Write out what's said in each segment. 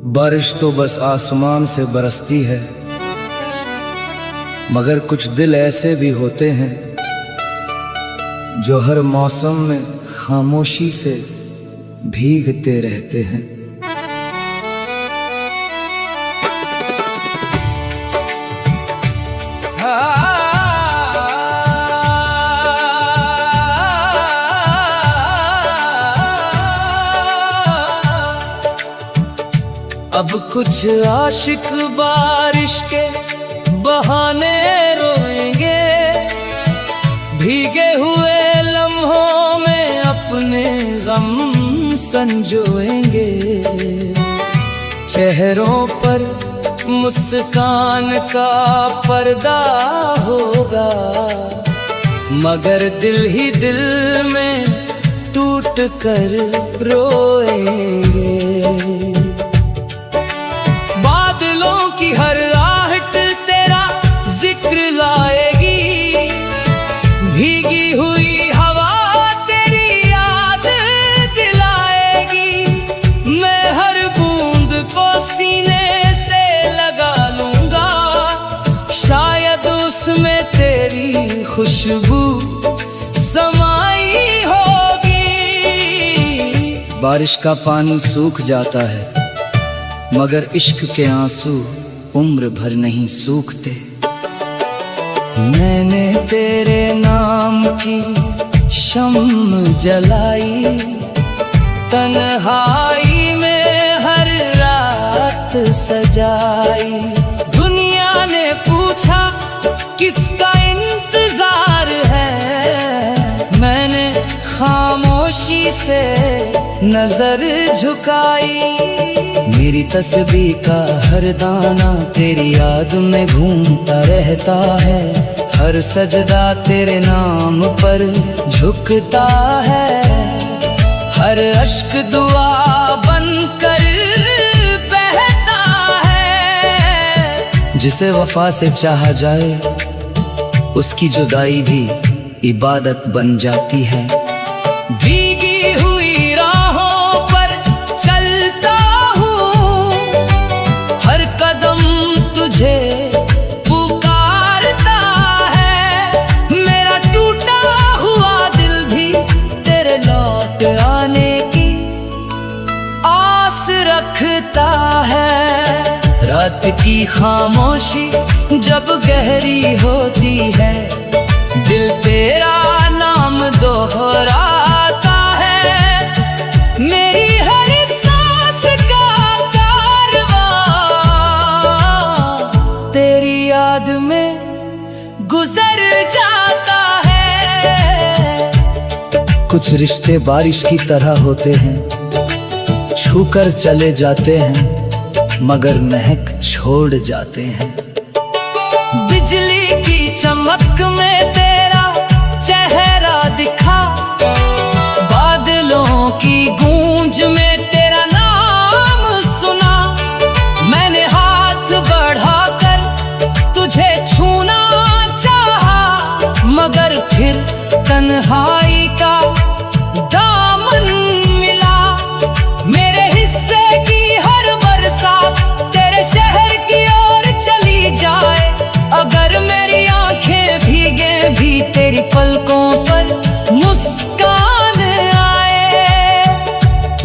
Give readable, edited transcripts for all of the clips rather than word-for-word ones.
बारिश तो बस आसमान से बरसती है, मगर कुछ दिल ऐसे भी होते हैं जो हर मौसम में खामोशी से भीगते रहते हैं। अब कुछ आशिक बारिश के बहाने रोएंगे, भीगे हुए लम्हों में अपने गम संजोएंगे। चेहरों पर मुस्कान का पर्दा होगा, मगर दिल ही दिल में टूट कर रोएंगे। की हर आहट तेरा जिक्र लाएगी, भीगी हुई हवा तेरी याद दिलाएगी। मैं हर बूंद को सीने से लगा लूंगा, शायद उसमें तेरी खुशबू समाई होगी। बारिश का पानी सूख जाता है, मगर इश्क के आंसू उम्र भर नहीं सूखते। मैंने तेरे नाम की शम्म जलाई, तन्हाई में हर रात सजाई। दुनिया ने पूछा किसका इंतजार है, मैंने खामोशी से नजर झुकाई। मेरी तस्बीह का हर दाना तेरी याद में घूमता रहता है, हर सजदा तेरे नाम पर झुकता है। हर अश्क दुआ बनकर बहता है। जिसे वफा से चाहा जाए, उसकी जुदाई भी इबादत बन जाती है। भीगी हुई राहों पर चलता हूँ, हर कदम तुझे पुकारता है। मेरा टूटा हुआ दिल भी तेरे लौट आने की आस रखता है। रात की खामोशी जब गहरी होती है, दिल तेरा नाम दोहराता है। मेरी हर सांस का कारवां तेरी याद में गुजर जाता है। कुछ रिश्ते बारिश की तरह होते हैं, छूकर चले जाते हैं मगर महक छोड़ जाते हैं। बिजली की चमक में तेरा चेहरा दिखा, बादलों की गूंज में तेरा नाम सुना। मैंने हाथ बढ़ाकर तुझे छूना चाहा, मगर फिर तन्हाई का दामन मिला। मेरे हिस्से की हर बरसात तेरे शहर की ओर चली जाए, अगर मेरी आंखें भीगे भी तेरी पलकों पर मुस्कान आए।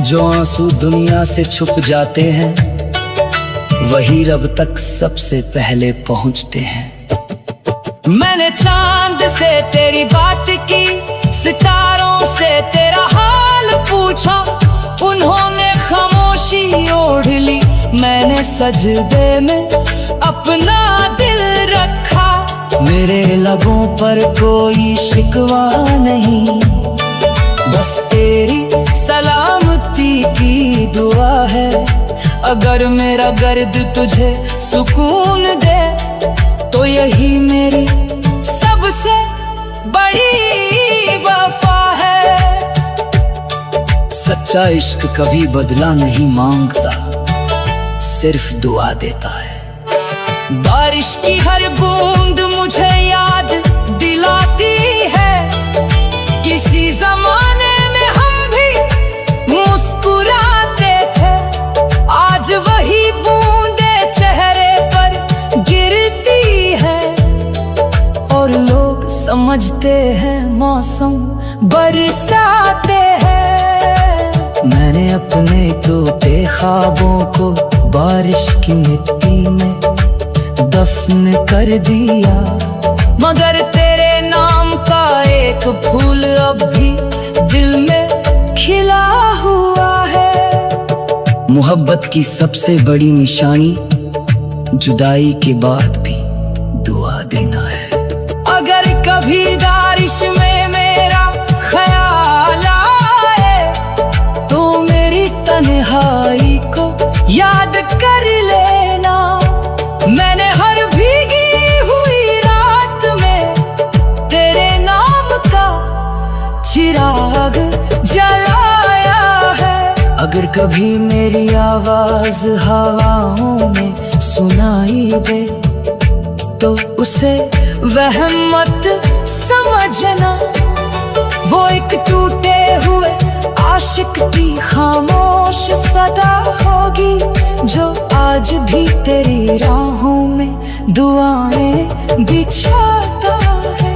जो आंसू दुनिया से छुप जाते हैं, वही रब तक सबसे पहले पहुंचते हैं। मैंने चांद से तेरी बात की, सितारों से तेरा हाल पूछा। उन्होंने खामोशी ओढ़ ली, मैंने सजदे में अपना दिल रखा। मेरे लबों पर कोई शिकवा नहीं, बस तेरी सलामती की दुआ है। अगर मेरा गर्द तुझे सुकून दे, तो यही मेरी सबसे बड़ी वफा है। सच्चा इश्क कभी बदला नहीं मांगता, सिर्फ दुआ देता है। बारिश की हर बूंद मुझे याद दिलाती है, किसी जमाने में हम भी मुस्कुराते थे। आज वही समझते हैं मौसम बरसाते हैं। मैंने अपने टूटे ख्वाबों को बारिश की मिट्टी में दफन कर दिया, मगर तेरे नाम का एक फूल अब भी दिल में खिला हुआ है। मोहब्बत की सबसे बड़ी निशानी जुदाई के बाद भी दुआ देना है। अगर कभी बारिश में मेरा ख्याल आए तो मेरी तन्हाई को याद कर लेना। मैंने हर भीगी हुई रात में तेरे नाम का चिराग जलाया है। अगर कभी मेरी आवाज हवाओं में सुनाई दे तो उसे वहम मत समझना। वो एक टूटे हुए आशिक की खामोश सदा होगी जो आज भी तेरी राहों में दुआएं बिछाता है।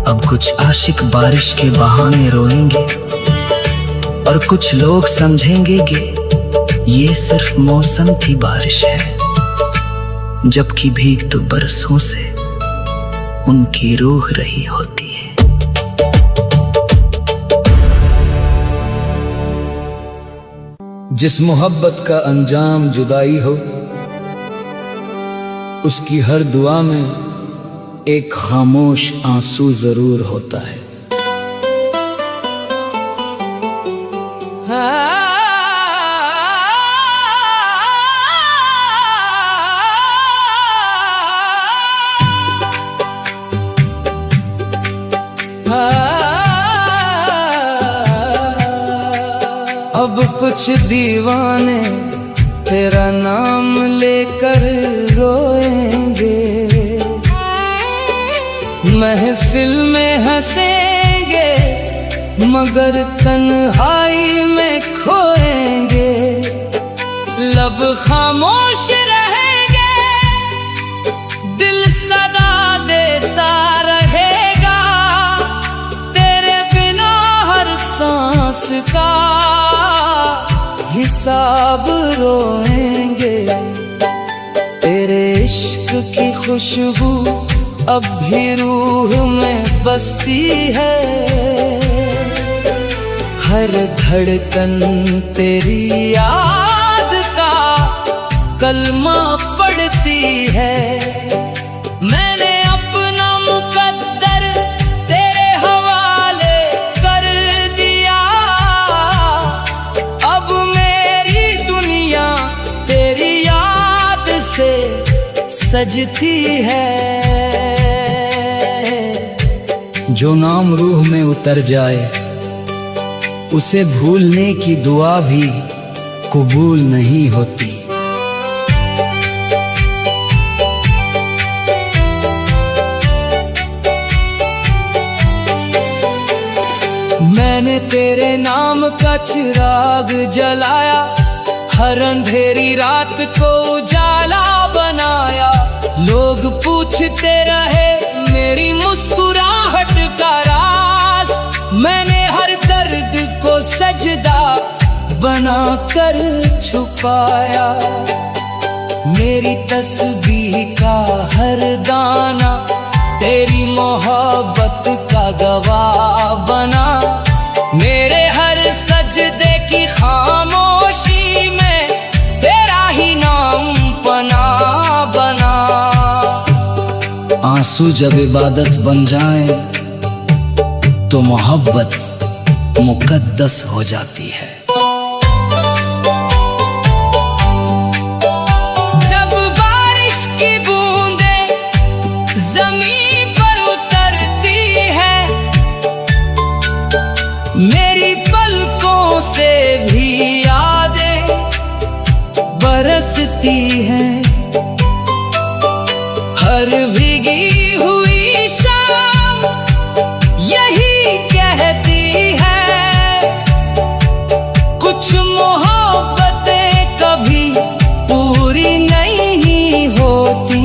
अब कुछ आशिक बारिश के बहाने रोएंगे और कुछ लोग समझेंगे कि ये सिर्फ मौसम की बारिश है, जबकि भीग तो बरसों से उनकी रूह रही होती है। जिस मोहब्बत का अंजाम जुदाई हो, उसकी हर दुआ में एक खामोश आंसू जरूर होता है। अब कुछ दीवाने तेरा नाम लेकर रोएंगे, महफिल में हंसेंगे मगर तन्हाई में खोएंगे। लब खामोश रहेंगे, दिल सदा देता रहेगा, तेरे बिना हर सांस का हिसाब रोएंगे। तेरे इश्क की खुशबू अब भी रूह में बसती है, हर धड़कन तेरी याद का कलमा पढ़ती है। मैंने अपना मुकद्दर तेरे हवाले कर दिया, अब मेरी दुनिया तेरी याद से सजती है। जो नाम रूह में उतर जाए उसे भूलने की दुआ भी कबूल नहीं होती। मैंने तेरे नाम का चिराग जलाया, हर अंधेरी रात को उजाला बनाया। लोग पूछते रहे मेरी मुस्कुराहट का राज, मैंने हर दर्द को सजदा बनाकर छुपाया। मेरी तस्बीह का हर दाना तेरी मोहब्बत का गवाह बना, मेरे हर सजदे की खामोशी में तेरा ही नाम पना बना। आंसू जब इबादत बन जाए तो मोहब्बत मुकद्दस हो जाती है। जब बारिश की बूंदें जमीन पर उतरती है, मेरी पलकों से भी यादें बरसती हैं। हर भीगी हुई शाम यही कहती है, कुछ मोहब्बतें कभी पूरी नहीं होती।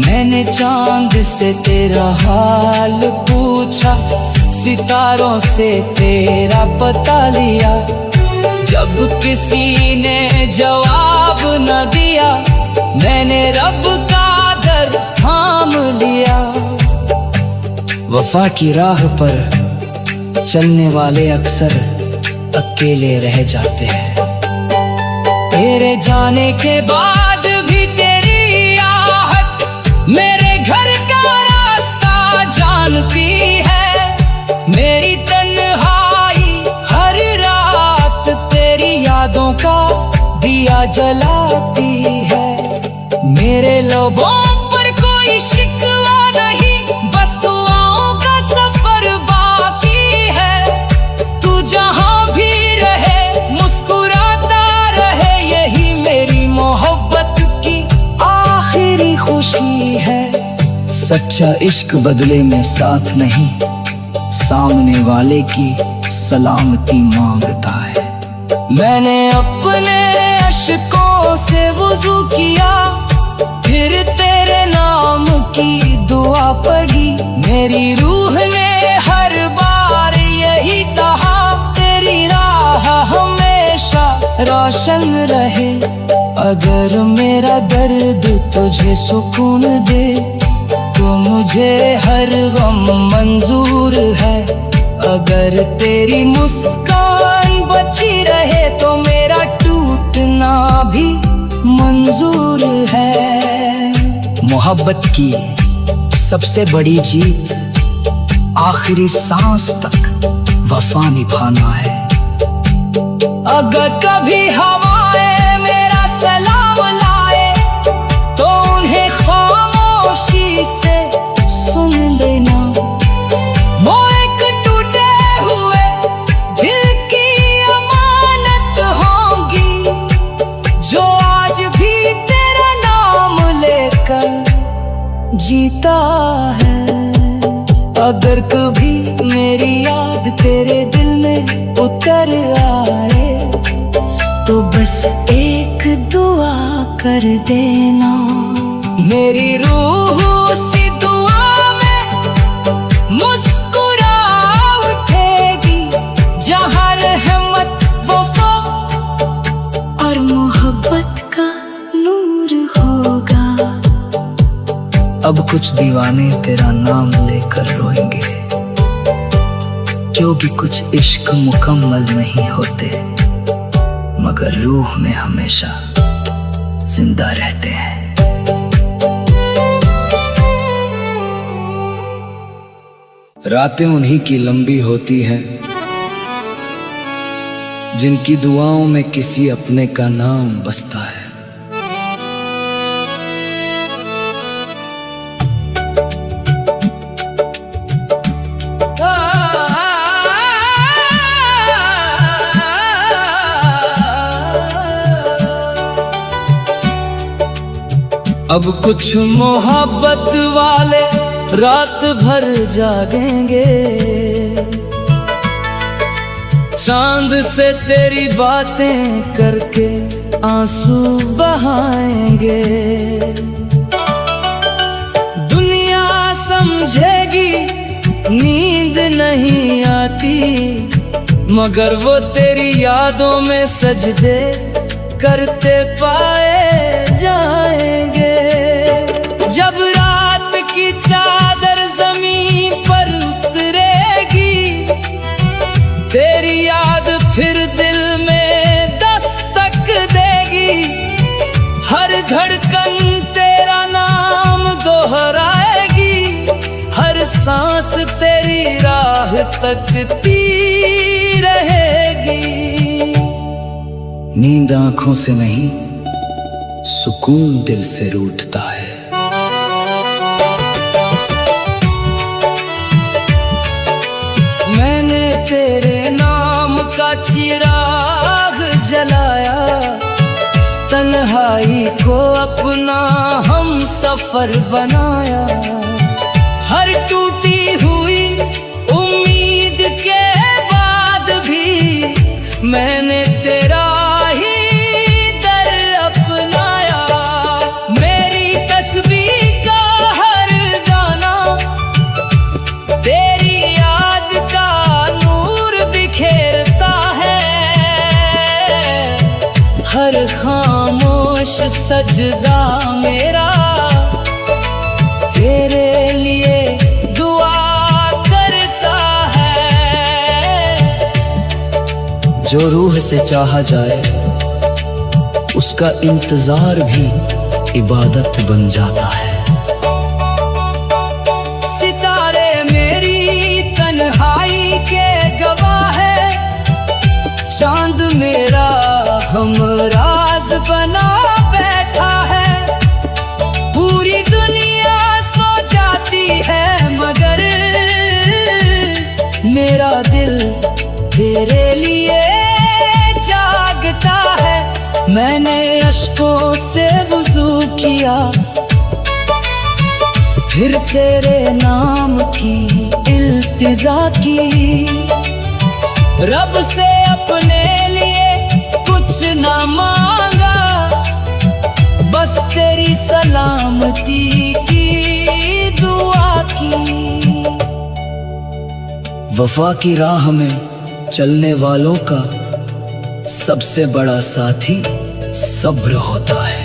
मैंने चांद से तेरा हाल पूछा, सितारों से तेरा पता लिया। जब किसी ने जवाब न दिया, मैंने रब का दर थाम लिया। वफा की राह पर चलने वाले अक्सर अकेले रह जाते हैं। तेरे जाने के बाद भी तेरी आहट मेरे घर का रास्ता जानती है। मेरी तन्हाई हर रात तेरी यादों का दिया जलाती है। मेरे लबों पर कोई शिकवा नहीं, बस दुआओं का सफर बाकी है। तू जहां भी रहे मुस्कुराता रहे, यही मेरी मोहब्बत की आखिरी खुशी है। सच्चा इश्क बदले में साथ नहीं, सामने वाले की सलामती मांगता है। मैंने अपने अश्कों से वुज़ू किया, फिर तेरे नाम की दुआ पढ़ी। मेरी रूह ने हर बार यही कहा, तेरी राह हमेशा रोशन रहे। अगर मेरा दर्द तुझे सुकून दे, तो मुझे हर गम मंजूर है। अगर तेरी मुस्कान बची रहे, तो मेरा टूटना भी मंजूर है। मोहब्बत की सबसे बड़ी जीत आखिरी सांस तक वफा निभाना है। अगर कभी हवाएं मेरा सलाम लाए, तो उन्हें खामोशी से सुन लेना। वो एक टूटे हुए दिल की अमानत होंगी, जो आज भी तेरा नाम लेकर जीता है। अगर कभी मेरी याद तेरे दिल में उतर आए, तो बस एक दुआ कर देना। मेरी रूह उसी दुआ में मुस्कुरा उठेगी, जहाँ रहमत वफा और मोहब्बत का नूर होगा। अब कुछ दीवाने तेरा नाम लेकर रोएंगे, क्योंकि कुछ इश्क मुकम्मल नहीं होते, मगर रूह में हमेशा जिंदा रहते हैं। रातें उन्हीं की लंबी होती हैं, जिनकी दुआओं में किसी अपने का नाम बसता है। अब कुछ मोहब्बत वाले रात भर जागेंगे, चांद से तेरी बातें करके आंसू बहाएंगे। दुनिया समझेगी नींद नहीं आती, मगर वो तेरी यादों में सजदे करते पाए जाएंगे। जब रात की चादर जमीन पर उतरेगी, तेरी याद फिर दिल में दस्तक देगी। हर धड़कन तेरा नाम दोहराएगी, हर सांस तेरी राह तकती रहेगी। नींद आंखों से नहीं, सुकून दिल से रूठता है। मैंने तेरे नाम का चिराग जलाया, तन्हाई को अपना हम सफर बनाया। हर टूटी हुई उम्मीद के बाद भी मैंने तेरा ही दर अपनाया। मेरी तस्बीह का हर गाना हर खामोश सजदा मेरा तेरे लिए दुआ करता है। जो रूह से चाहा जाए उसका इंतजार भी इबादत बन जाता है। सितारे मेरी तन्हाई के गवाह है, चांद मेरा हमराज बना बैठा है। पूरी दुनिया सो जाती है मगर मेरा दिल तेरे लिए जागता है। मैंने अश्कों से वुज़ू किया, फिर तेरे नाम की इल्तिजा की। रब से अपने लिए कुछ ना मांगा, बस तेरी सलामती की दुआ की। वफा की राह में चलने वालों का सबसे बड़ा साथी सब्र होता है।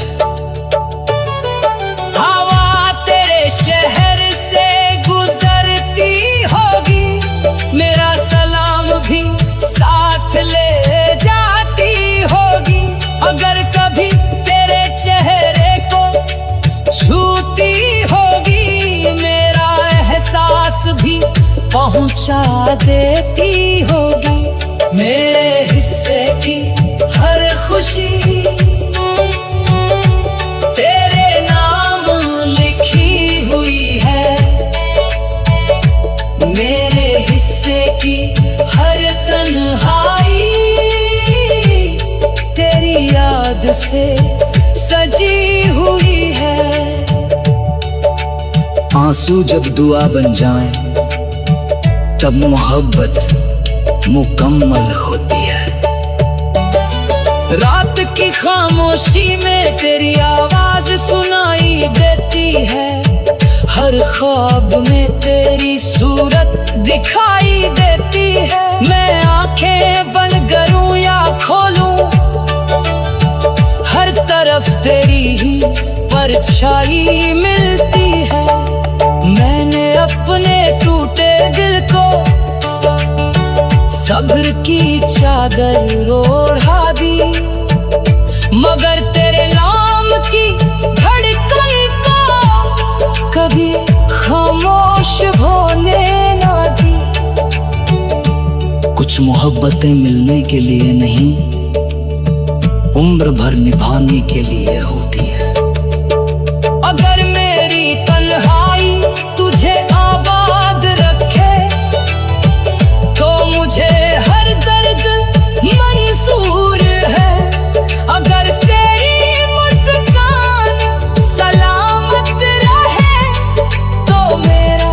हवा तेरे शहर से गुजरती होगी, मेरा सलाम भी साथ ले जाती होगी। अगर कभी तेरे चेहरे को छूती होगी, मेरा एहसास भी पहुंचा देती होगी। मेरे हिस्से की हर खुशी तेरे नाम लिखी हुई है। मेरे हिस्से की हर तन्हाई तेरी याद से सजी हुई है। आंसू जब दुआ बन जाएं तब मोहब्बत मुकम्मल होती है। रात की खामोशी में तेरी आवाज सुनाई देती है। हर ख्वाब में तेरी सूरत दिखाई देती है। मैं आंखें बंद करूं या खोलूं, हर तरफ तेरी ही परछाई मिलती है। मैंने अपने टूटे दिल को सब्र की चादर ओढ़ा दी, मगर तेरे नाम की धड़कन को कभी खामोश होने ना दी। कुछ मोहब्बतें मिलने के लिए नहीं, उम्र भर निभाने के लिए होती है। अगर मेरी तन्हाई तुझे आबाद रखे तो मुझे हर दर्द मंजूर है। अगर तेरी मुस्कान सलामत रहे तो मेरा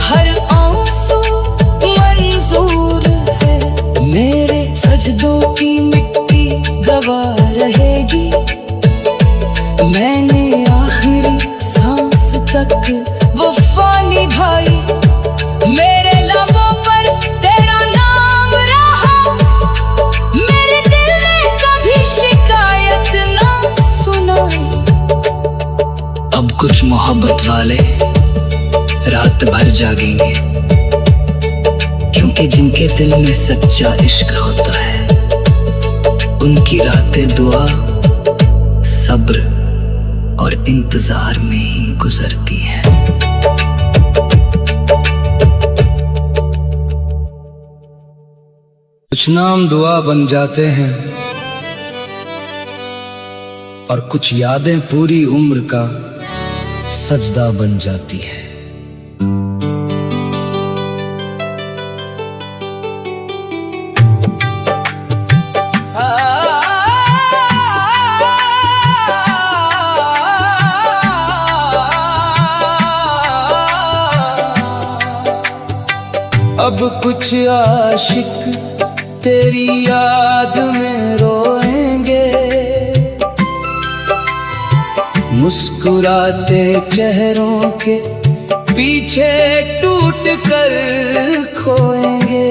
हर आंसू मंजूर है। मेरे सजदों की मिट्टी गवाह रहेगी, मैंने आखिरी सांस तक वफा निभाई। मेरे लबों पर तेरा नाम रहा, मेरे दिल ने कभी शिकायत ना सुनाई। अब कुछ मोहब्बत वाले रात भर जागेंगे, क्योंकि जिनके दिल में सच्चा इश्क होता है उनकी रातें दुआ, सब्र और इंतजार में ही गुजरती हैं। कुछ नाम दुआ बन जाते हैं और कुछ यादें पूरी उम्र का सजदा बन जाती है। अब कुछ आशिक तेरी याद में रोएंगे, मुस्कुराते चेहरों के पीछे टूट कर खोएंगे।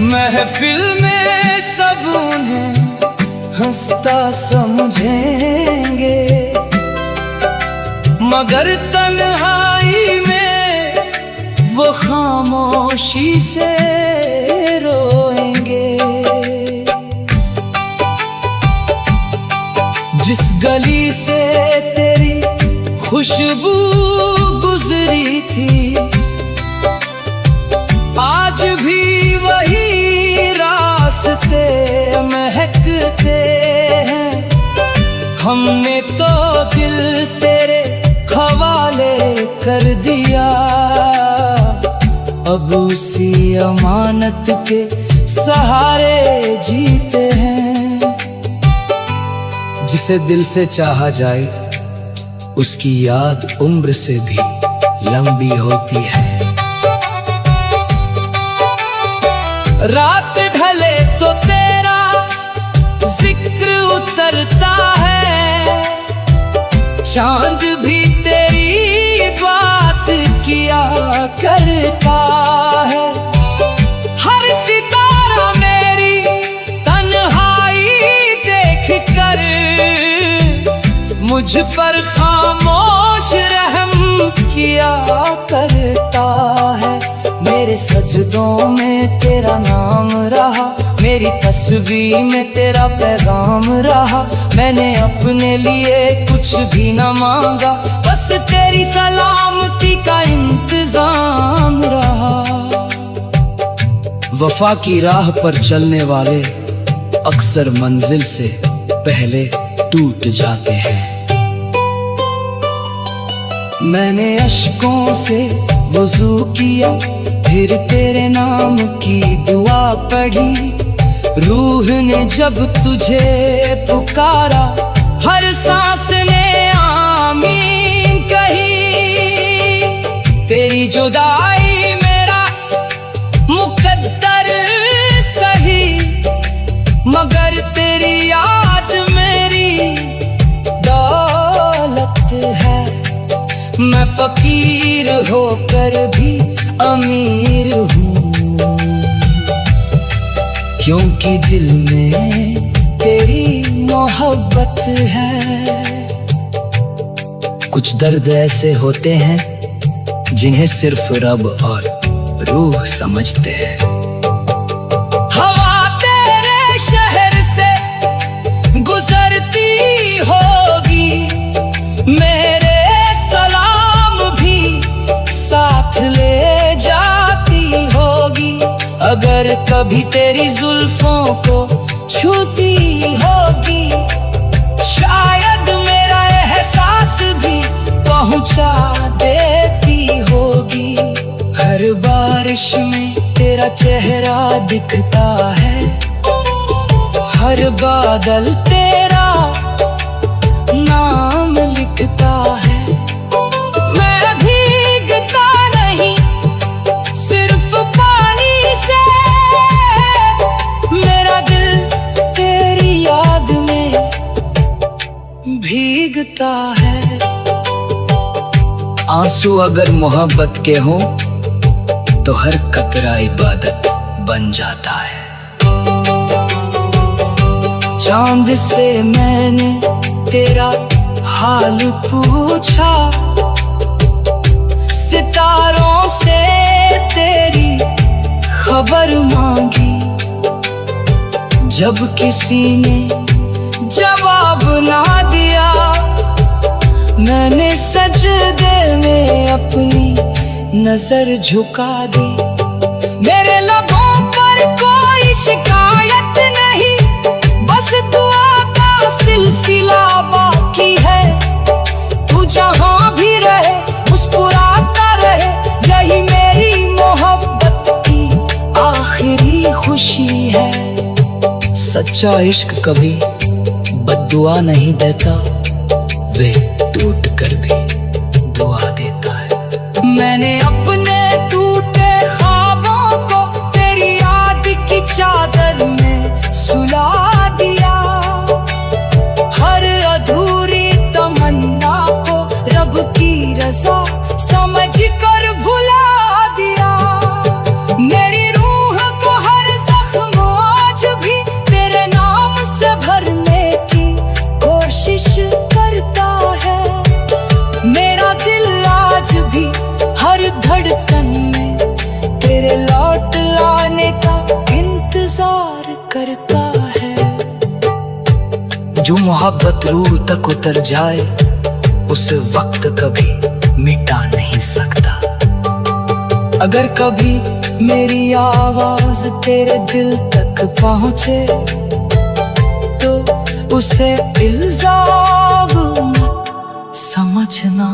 महफिल में सब उन्हें हंसता समझेंगे, मगर तन्हाई में वो खामोशी से रोएंगे। जिस गली से तेरी खुशबू गुजरी थी, आज भी वही रास्ते महकते हैं। हमने तो दिल तेरे हवाले कर दिया, अब उसी अमानत के सहारे जीते हैं। जिसे दिल से चाहा जाए उसकी याद उम्र से भी लंबी होती है। रात ढले तो तेरा जिक्र उतरता है, चांद भी तेरी बात किया करता है। हर सितारा मेरी तन्हाई देख कर मुझ पर खामोश रहम किया करता है। मेरे सजदों में तेरा नाम रहा, मेरी तस्वीर में तेरा पैगाम रहा। मैंने अपने लिए कुछ भी न मांगा, बस तेरी सलामती का इंतजाम रहा। वफा की राह पर चलने वाले अक्सर मंजिल से पहले टूट जाते हैं। मैंने अश्कों से वुज़ू किया, फिर तेरे नाम की दुआ पढ़ी। रूह ने जब तुझे पुकारा, हर सांस ने आमीन कही। तेरी जुदाई मेरा मुकद्दर सही, मगर तेरी याद मेरी दौलत है। मैं फकीर होकर भी अमीर हूँ, क्योंकि दिल में तेरी मोहब्बत है। कुछ दर्द ऐसे होते हैं जिन्हें सिर्फ रब और रूह समझते हैं। हवा तेरे शहर से गुजरती होगी, मेरे साथ ले जाती होगी। अगर कभी तेरी जुल्फों को छूती होगी, शायद मेरा एहसास भी पहुंचा देती होगी। हर बारिश में तेरा चेहरा दिखता है, हर बादल तेरा नाम लिखता है। भीगता है। आंसू अगर मोहब्बत के हों तो हर कतरा इबादत बन जाता है। चांद से मैंने तेरा हाल पूछा, सितारों से तेरी खबर मांगी। जब किसी ने जवाब ना दिया, मैंने सजदे में अपनी नजर झुका दी। मेरे लबों पर कोई शिकायत नहीं, बस दुआ का सिलसिला बाकी है। तू जहां भी रहे मुस्कुराता रहे, यही मेरी मोहब्बत की आखिरी खुशी है। सच्चा इश्क कभी बद्दुआ नहीं देता, वे टूट कर भी दुआ देता है। मैंने अपने टूटे ख्वाबों को तेरी याद की चादर में सुला दिया। हर अधूरी तमन्ना को रब की रज़ा समझ कर भुला दिया। मेरी रूह को हर जख्म आज भी तेरे नाम से भरने कोशिश करता है। मेरा दिल आज भी हर धड़कन में तेरे लौट लाने का इंतजार करता है। जो मोहब्बत रूह तक उतर जाए उस वक्त कभी मिटा नहीं सकता। अगर कभी मेरी आवाज तेरे दिल तक पहुंचे तो उसे इल्जाम मत समझना।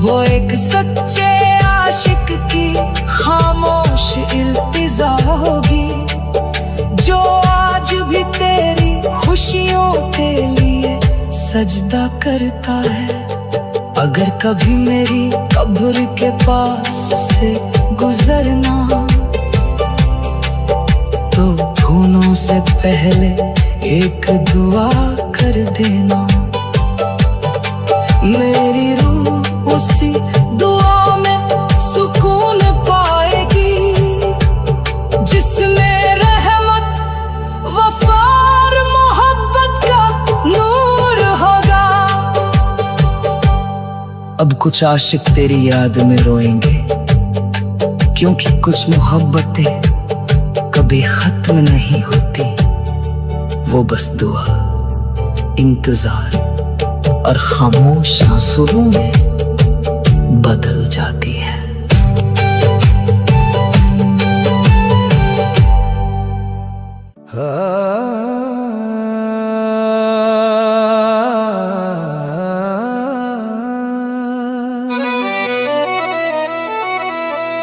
वो एक सच्चे आशिक की खामोश इल्तिजा होगी जो आज भी तेरी खुशियों के लिए सजदा करता है। अगर कभी मेरी कब्र के पास से गुजरना तो धुनों से पहले एक दुआ कर देना। मेरी रूह उसी दुआ में सुकून पाएगी जिसमें रहमत वफा और मोहब्बत का नूर होगा। अब कुछ आशिक तेरी याद में रोएंगे क्योंकि कुछ मोहब्बतें कभी खत्म नहीं होती। वो बस दुआ, इंतजार और खामोश आंसुओं में बदल जाती है।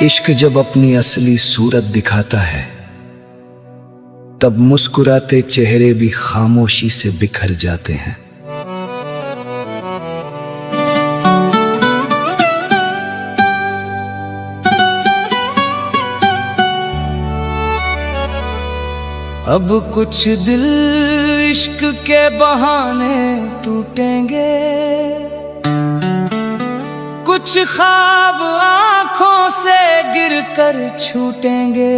इश्क जब अपनी असली सूरत दिखाता है तब मुस्कुराते चेहरे भी खामोशी से बिखर जाते हैं। अब कुछ दिल इश्क के बहाने टूटेंगे, कुछ ख्वाब आंखों से गिरकर छूटेंगे।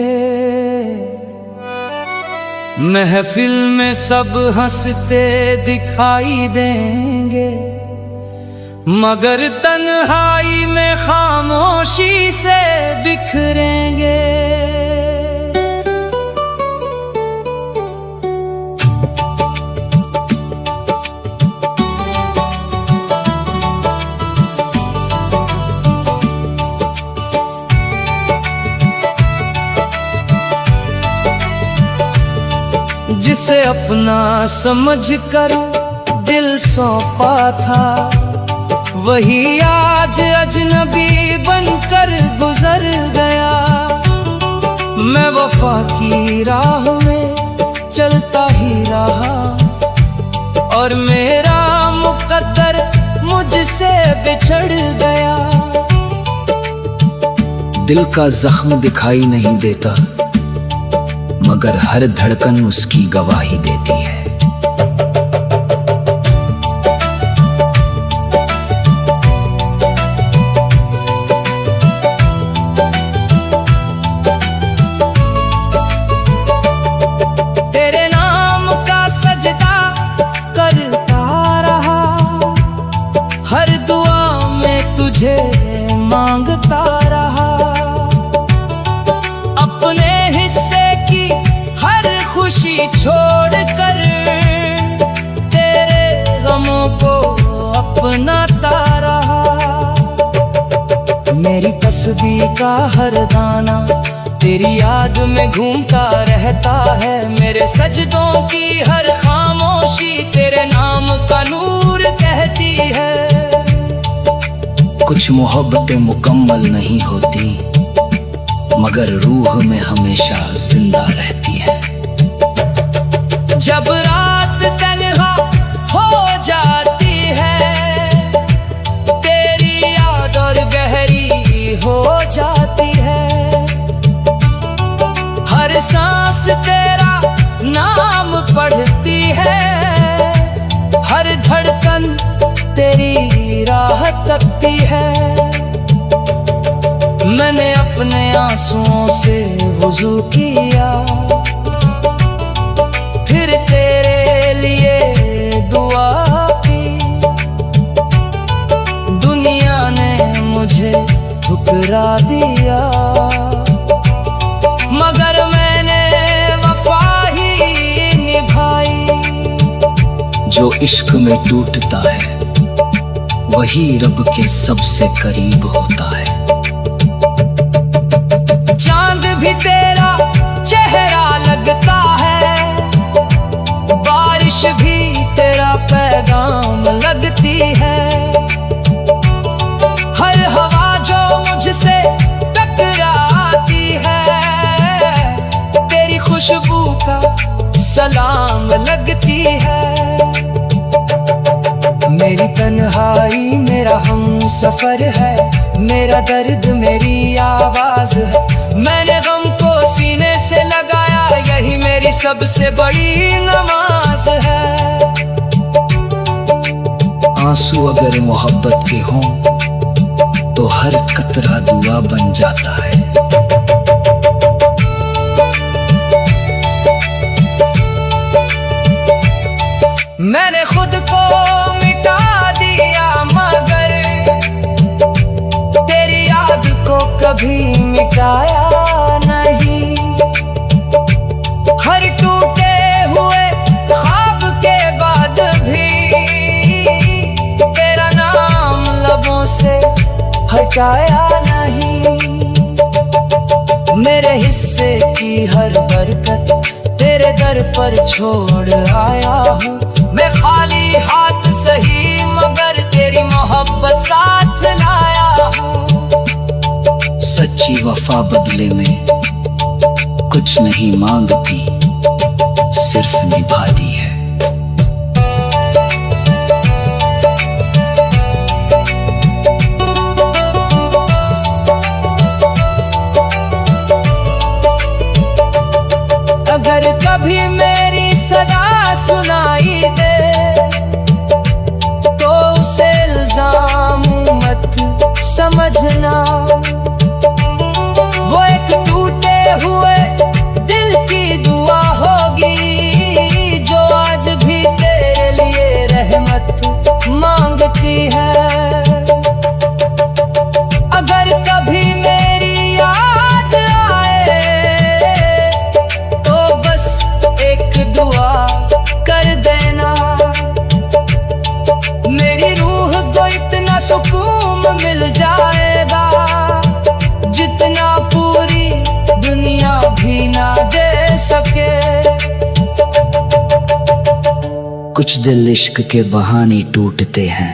महफिल में सब हंसते दिखाई देंगे मगर तन्हाई में खामोशी से बिखरेंगे। जिसे अपना समझकर दिल सौंपा था वही आज अजनबी बनकर गुजर गया। मैं वफा की राह में चलता ही रहा और मेरा मुकद्दर मुझसे बिछड़ गया। दिल का जख्म दिखाई नहीं देता मगर हर धड़कन उसकी गवाही देती है। तेरे नाम का सजदा करता रहा, हर दुआ में तुझे मांगता रहा। अपने हिस्से की हर खुशी छोड़कर तेरे गमों को अपनाता रहा। मेरी तस्बीह का हर दाना तेरी याद में घूमता रहता है। मेरे सजदों की हर खामोशी तेरे नाम का नूर कहती है। कुछ मोहब्बतें मुकम्मल नहीं होती मगर रूह में हमेशा जिंदा रहती है। जब रात तन्हा हो जाती है तेरी याद और गहरी हो जाती है। हर सांस तेरा नाम पढ़ती है, हर धड़कन तेरी राह तकती है। मैंने अपने आंसुओं से वुज़ू किया फिर तेरे लिए दुआ जो इश्क में टूटता है वही रब के सबसे करीब होता है। चांद भी तेरा चेहरा लगता है, बारिश भी तेरा पैगाम लगती है। हर हवा जो मुझसे टकराती है तेरी खुशबू का सलाम लगती है। मेरी तन्हाई मेरा हम सफर है, मेरा दर्द मेरी आवाज है। मैंने गम को सीने से लगाया, यही मेरी सबसे बड़ी नमाज है। आंसू अगर मोहब्बत के हों तो हर कतरा दुआ बन जाता है। मैंने खुद को मिटा दिया मगर तेरी याद को कभी मिटाया नहीं। हर टूटे हुए ख्वाब के बाद भी तेरा नाम लबों से हटाया नहीं। मेरे हिस्से की हर बरकत तेरे दर पर छोड़ आया हूँ। मैं खाली हाथ सही मगर तेरी मोहब्बत साथ लाया हूँ। सच्ची वफा बदले में कुछ नहीं मांगती, सिर्फ निभाती है। अगर कभी मेरी सदा सुनाई दे तो उसे इल्जाम मत समझना। वो एक टूटे हुए दिल की दुआ होगी जो आज भी तेरे लिए रहमत मांगती है। अगर कभी मेरी याद आए तो बस एक दुआ कर देना। मेरी रूह को इतना सुकून मिल जाएगा जितना पूरी दुनिया भी ना दे सके। कुछ दिल इश्क के बहाने टूटते हैं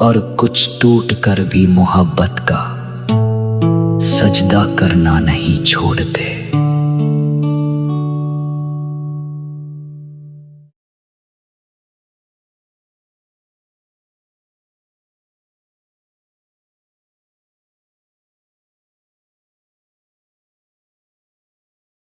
और कुछ टूट कर भी मोहब्बत का सजदा करना नहीं छोड़ते।